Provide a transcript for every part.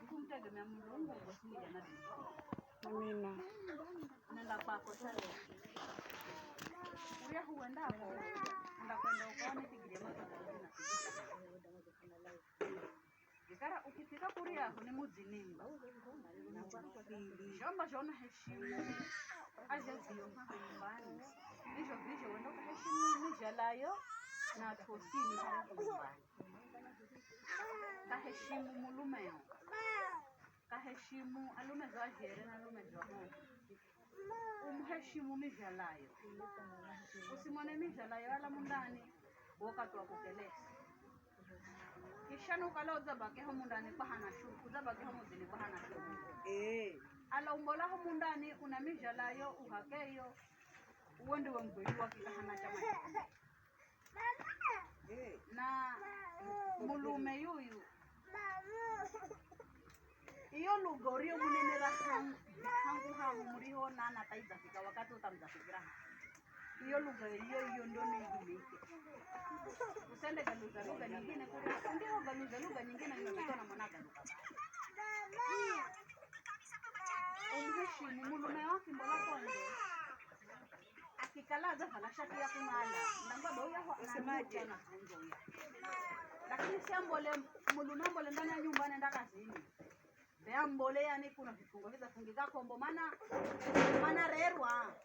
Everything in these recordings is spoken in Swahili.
kumtegemea Mungu usinija na dini. Amina. Nenda kwako sasa. Uria huenda hapo. Ndakwenda ukaone kigiria matatizo na Ikara ukifika kuria hapo ni muzinimba. Jomba jona heshimu. Aje zio hapa nyumbani. Ndicho wenda heshimu nijalayo na tosini hapo nyumbani. Kaheshimu mulumeo. Kaheshimu alume za jere na alume za hongo. Umheshimu mijalayo. Usimone mijalayo ala mundani wakati wa kukelesa. Kisha nukaloza bake ho mundani kwa hana shuku, za bake ho mundani kwa hana shuku. Ala umbola ho mundani una mijalayo uhakeyo uwende wangweli wakika hana chama. Na mulume yuyu iyo lugorio munenera hangu muriho nana taizafika wakati utamzafikira. Iyo lugha iyo ndio nigumike. Usende lugha nyingine kule. Ndio lugha nyingine imepitwa na mwanaka lugha. Umheshimu mulume wake mbola kwanza. Akikalaza falashati ya kumala. Ndangwa doya ho asemaje na kunjoya. Lakini si ambole mulume mbole ndani ya nyumba nenda kazini. Bea mbole yani kuna vifungo vitafungika kombo mana rerwa.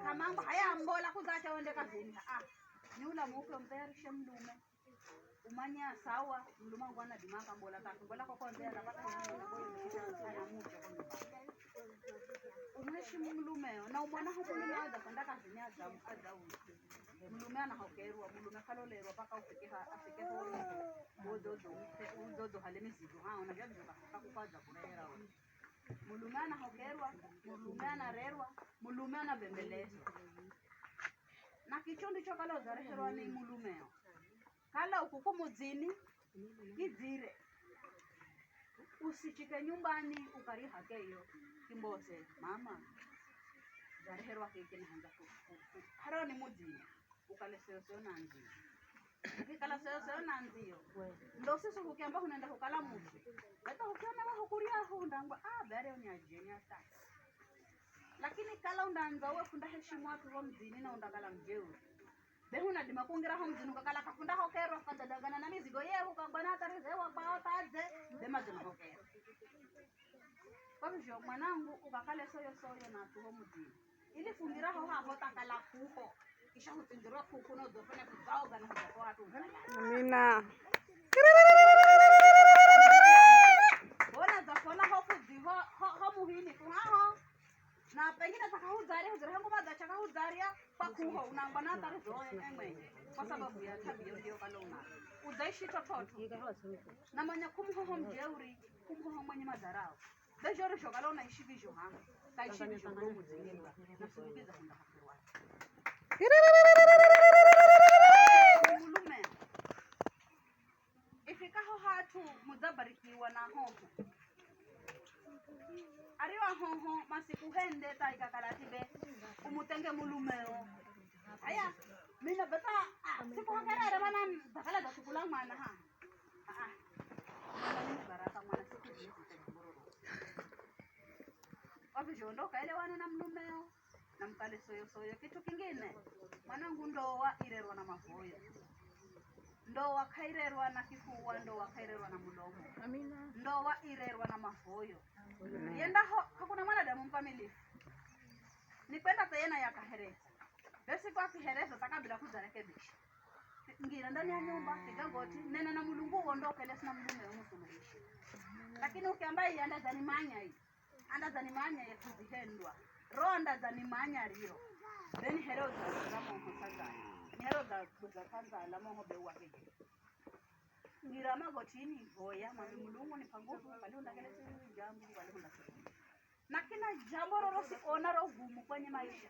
Kamamba haya mbola kuzacha wende kazini. Ni ula muke mtayarishe mlume. Umanya sawa mlume ngwana dimanga mbola tatu. Mbola kwa kwanza anapata mlume boyo mkisha sana muke kwa nyumba. Umheshimu mlumeo na umwana huko mlume aza kwenda kazini aza mlume anahokerwa mlume kalolerwa paka afike bodo hale mizigo unajua ndio kukaza kurera wewe. Mulume anahokerwa, mulume anarerwa, mulume anabembelezwa. Na kicho ndicho kala uzareherwa ni mulumeo. Kala ukukumudzini kizire. Usichike nyumbani ukari hakeyo kimbose mama. Zareherwa keke na handa haro ni mudzini ukaleseo nanzi. Ukikala seo nanziyo. Ndo sisi ukiamba unaenda kukala mutu. Hata ukiona wao kuria ndangwa bare unyajeni hata. Lakini kala undanza wewe funda heshima watu wa mzini na undakala mjeuri. Behu na dima kungira ho mzini ukakala kafunda hokero kadadagana na mizigo yeye ukabana tarezewa bao taze dema zina hokero. Kwa hivyo mwanangu ukakale soyo na tu mzini. Ili fungira ho hapo takala kuho. Kisha hutindira kuko no dofanya kuzao gana kwa watu. Amina. Na pengine takahudharia hangu baada chakahudharia kwa kuho unangwana tarizo emwe kwa sababu ya tabia hiyo kala una udaishi tototo na manya kumhoho mjeuri kumhoho mwenye madharau bejore shogala unaishi bisho hanga kaishi bisho ngumu zingiwa na subiza kunda hakiwa mulume ifikaho hatu mudabarikiwa na hoho ariwa hoho masiku hende taika kalatibe umutenge mulumeo aya mina bata siku hakarara bana bakala batukula mwana mwana baraka mwana siku hizi tutembororo wavijondo kaelewana na mulumeo na mkale soyo kitu kingine mwanangu ndoa irerwa na mafoyo ndoa kairerwa na kifua ndoa kairerwa na mulomo. Amina. Ndoa irerwa na mafoyo. Yenda hakuna mwanadamu mkamilifu. Nipenda tena ya kahereza. Basi kwa kihereza takabila kuzarekebisha. Ngira ndani ya nyumba kigangoti nena na mulungu uondoke lesi na mlume umusuluhisha. Lakini ukiambai anda za nimanya hii. Anda za nimanya ya kuzihendwa. Ronda za nimanya rio. Then heroza za moho sazani. Heroza za kanza la moho bewa hiki. Ngira magotini hoya mami mulungu ni pangufu kali undakeleza jambo wale undakeleza. Na kila jambo lolote ona rogumu kwenye maisha.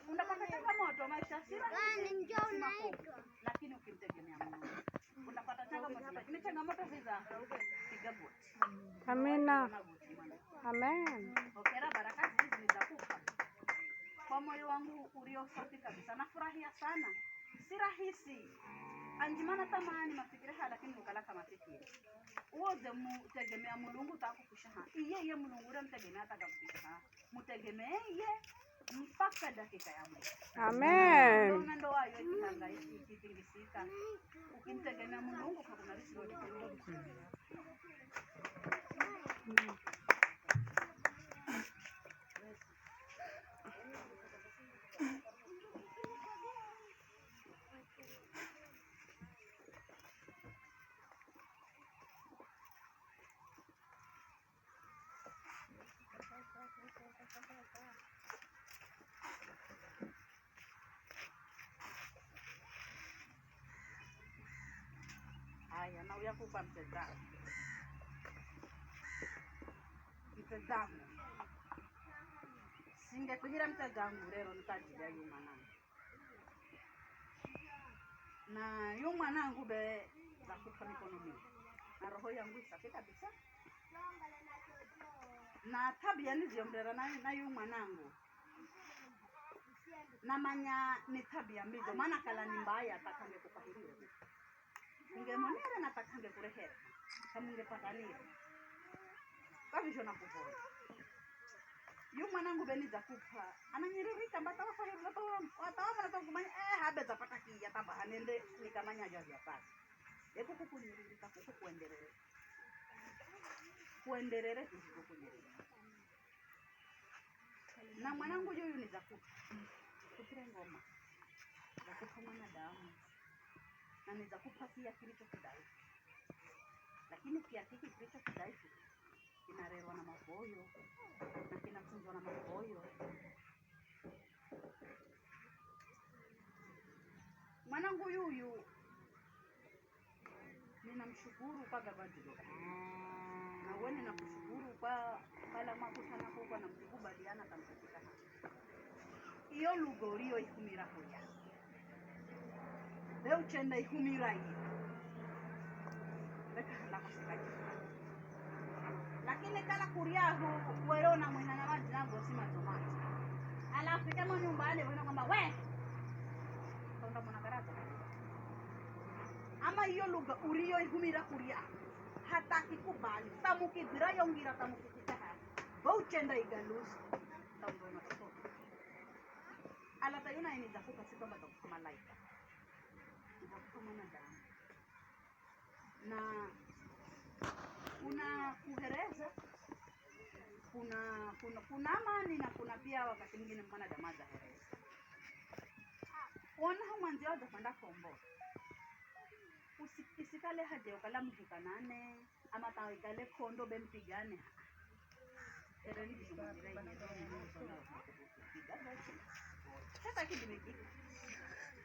Unapata changamoto maisha sira lakini ukimtegemea Mungu unapata changamoto lakini changamoto hizo piga boti. Amina. Amen. Hokera baraka hizi nitakupa. Kwa moyo wangu ulio safi kabisa nafurahia sana. Si rahisi. Anjimana tamani mafikiri haya lakini ukala kama fikiri. wote mutegemea Mulungu takufisha ha. Iye Mulungu ule mtegemea atakufisha ha. Mutegemee iye mpaka dakika ya mwisho. Amen. Ndio ndoa hiyo ikihangaika ikitingisika. Ukimtegemea Mulungu hakuna lisilo. Haya, na uyakupa mtazamo. Mtazamo. Singekuhira mtazamo lero nikajia yu mwanangu. Na yu mwanangu be zakupa mikono mingi. Na roho yangu isafi kabisa. Na tabia niliomdera na yu mwanangu. Na manya ni tabia mbizo. Maana kala ni mbaya atakange kupahirio. Ungemonera na takange kurehera. Kama ungepatania. Kavisho na kupona. Yu mwanangu beni zakupa. Ananyiririka mbata wafahiru. Watawa na kumanya. Habe zapata kia tamba. Anende nikamanya jazi ya pasi. Eku kukunyiririka kuku kuenderere. Kuenderere kuku kunyiririka. Na mwanangu yu ni zakupa. Kutire ngoma. Zakupa mwanadamu. Na nizakupa pia kilicho kidhaifu. Lakini kiakiki kilicho kidhaifu kinarerwa na maboyo na kinafunzwa na maboyo. Mwanangu yuyu ninamshukuru kwa gabadilo. Na wewe ninakushukuru kwa pala makutana kwa na mkubaliana tamkatika. Iyo lugorio ikumira hoya. Leo chenda ikumira hii. Lakini kala kuriahu kuerona mwina na maji nango si matomati. Alafu kama nyumbani wewe kwamba we tonda mwana karata. Ama hiyo lugha uriyo ihumira kuria hata kikubali tamukidira yongira tamukitaka. Bau chenda igalusi tamdona toto. Ala tayuna ini zakupa si kwamba za malaika. Zakupa mwanadamu. Na kuna kuhereza, kuna amani na kuna pia wakati mwingine mwana damaza hereza. Ona mwanzo wa kwenda kombo. Usikale haje ukala mtukanane ama tawikale kondo bempigane. Ereni bisumira yenyewe. Hata kidimiki.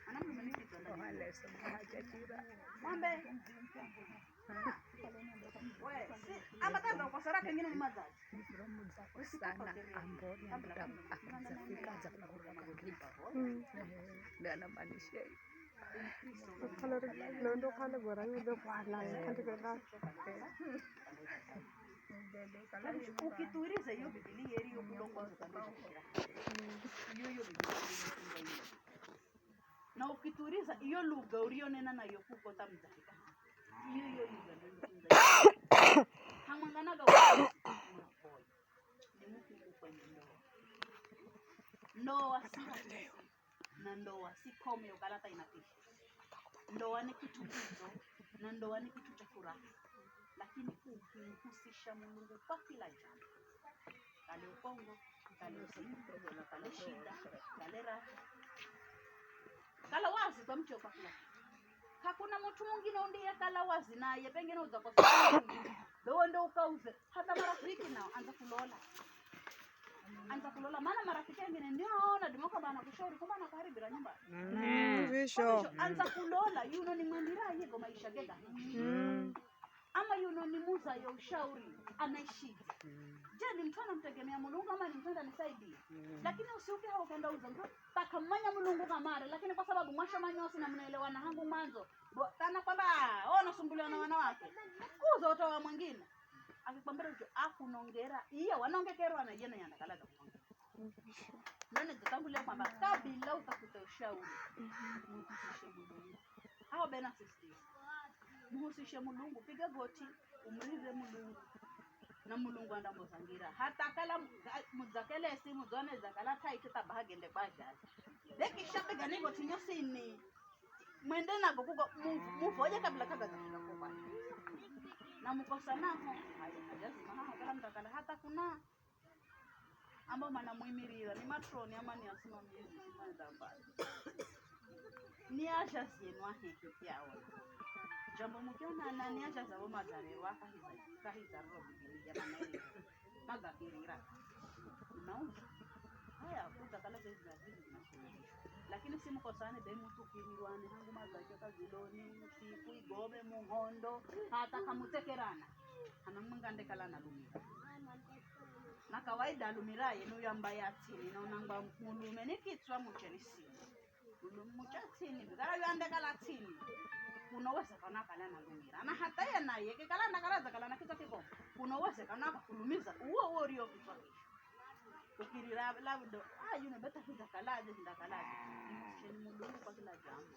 Anamu mimi kitanda. Wale somaje tira. Mwambe. Wewe, ama tanda kwa saraka nyingine ni mazaji. Sana amboni amtafika za kulipa. Ndio anamaanisha hiyo. Kalau londo kalau barang udah pahala kan juga ukituriza hiyo Biblia hiyo kulongo hiyo na ukituriza hiyo lugha ulionena nayo kuko tamzalika hiyo lugha ndio hamanganaga wewe ni mtu kwenye ndoa na ndoa si kome ukalata inatisha. Ndoa ni kitu hizo na ndoa ni kitu cha furaha. Lakini ukimhusisha Mungu kwa kila jambo. Kale ukongo, kale usiku, kale shida, kale raha. Kala wazi tamcho kwa kila. Hakuna mtu mwingine ndiye kala wazi naye pengine uzakosa. Ndio ukauze hata marafiki nao anza kulola. Anza kulola maana marafiki wengine ndio aona dimoka bana kushauri kama na karibira nyumba. Visho. Anza kulola yuno ni mwandira yego maisha geda. Ama yuno ni muza ya ushauri anaishi. Je, ni mtu anamtegemea Mungu ama ni mtu anisaidie? Lakini usiuke hao kaenda uza mtu takamanya Mungu kamare lakini kwa sababu mwasha manyosi na mnaelewana hangu mwanzo kana kwamba unasumbuliwa na wanawake. Kuzo utoa mwingine. Akikwambia hicho akunongera hiyo wanaongekerwa na jana yanakalaga. Nani tutangulia kwamba kabla utakuta ushauri. Hao bena sister. muhusishe Mulungu, piga goti umrire Mulungu na Mulungu andambozangira hata kala muzakele simu zone zakala taiti tabagende bajaji dekishapiga nigo tinyosini mwende nago kuko muvoje kabla kafika kwa na mkosa nako lazima hapo kala mtakala hata kuna ambao manamuimirira ni matroni ama ni asimamizi ndambali ni acha sienwa hiki yawe jambo mukiona nani acha zabo mazarerwa kahiza robi jamani magakirira naona haya kutakala hizi zinashiriki lakini si mkosane demu tukirwane hangu mazake kaziloni siku igobe muhondo hata kamutekerana anamngande kala na lumira na kawaida alumira yenu yamba yatini naona ngba mulume nikitswa muchelisi mulumuchatini bigara yande kala tini kunoweza kana kala na lumira na hata yana yeke kala na kala zakala na kitu kiko kunoweza kana kulumiza uo rio kitu ukirira labdo yuna beta hiza kalaje ndakalaje ni Mulungu kwa kila jambo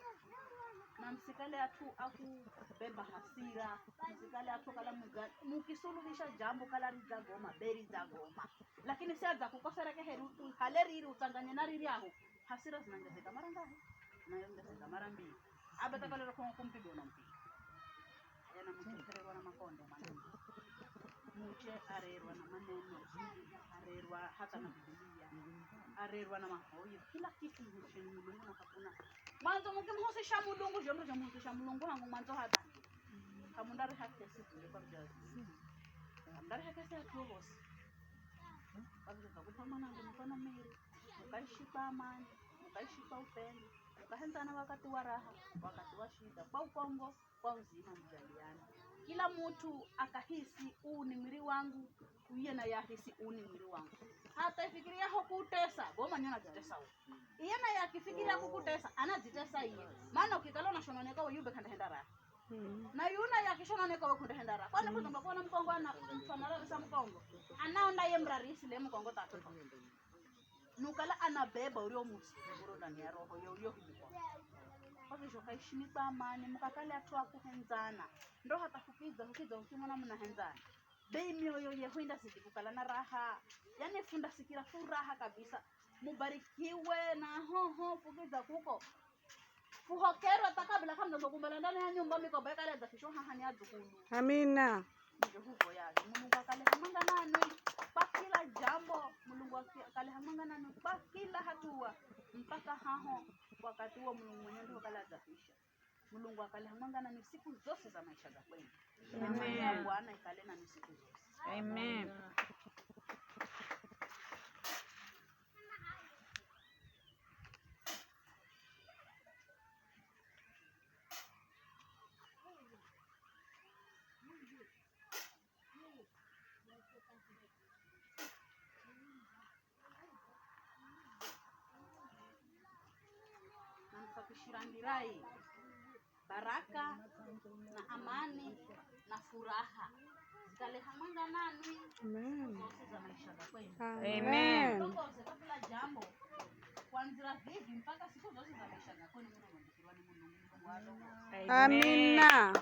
na msikale atu beba hasira msikale atu kala mukisuluhisha jambo kala riza goma beri za goma lakini siaza kukosereke heru haleri utanganye na riri yako hasira zinangezeka mara ngapi na yongezeka mara mbili abata kala kwa kumpigo na mpigo yana mchekerwa na makondo maneno muche arerwa na maneno arerwa hata na Biblia arerwa na mahoyo kila kitu msheni Mulungu na hakuna mwanzo mkimhusisha Mulungu jombe mhusisha Mulungu hangu mwanzo hata kamundari haki siku kwa mjazi ndari haki siku bosi kabisa kutamana na mkono miri ukaishi kwa amani ukaishi kwa upendo ukahenzana wakati wa raha wakati wa shida kwa ukongo kwa uzima mjaliani kila mtu akahisi ni mwili wangu uye na yahisi ni mwili wangu hata ifikiria hukutesa goma nyona jitesa iye na yakifikiria kukutesa anajitesa yeye maana ukikala na shononeka uyube kanda hendara na yuna yakishononeka wakunda hendara kwani kuzomba kuona mkongo ana mfanala bisa mkongo anaonda ye mrarisi le mkongo tatoto nukala anabeba urio musi uro ndani ya roho yo hiko kwa hivyo kaishini kwa amani mukakale atua kuhenzana ndo hata hukiza ukimona mnahenzana bei mioyo yehuinda sikukala na raha yani funda sikira furaha kabisa mubarikiwe na hoho fukiza kuko fuhokero takabla kama ngokumbala ndani ya nyumba mikoba kale za kisho hahani adukulu amina ndio huko yake Mulungu akale hamanga nani kwa kila jambo Mulungu akale hamanga nani kwa kila hatua mpaka haho wakati huo Mulungu mwenyewe ndio kala zafisha Mulungu akale hamanga nani siku zote za maisha za kwenu amen Bwana ikale na siku zote amen Shirandirai baraka na amani na furaha zikale hamanga nani amen za maisha kwenu amen ndio kila jambo kuanzia hivi mpaka siku zote za maisha kwenu Mungu ndiye Mungu wao amina.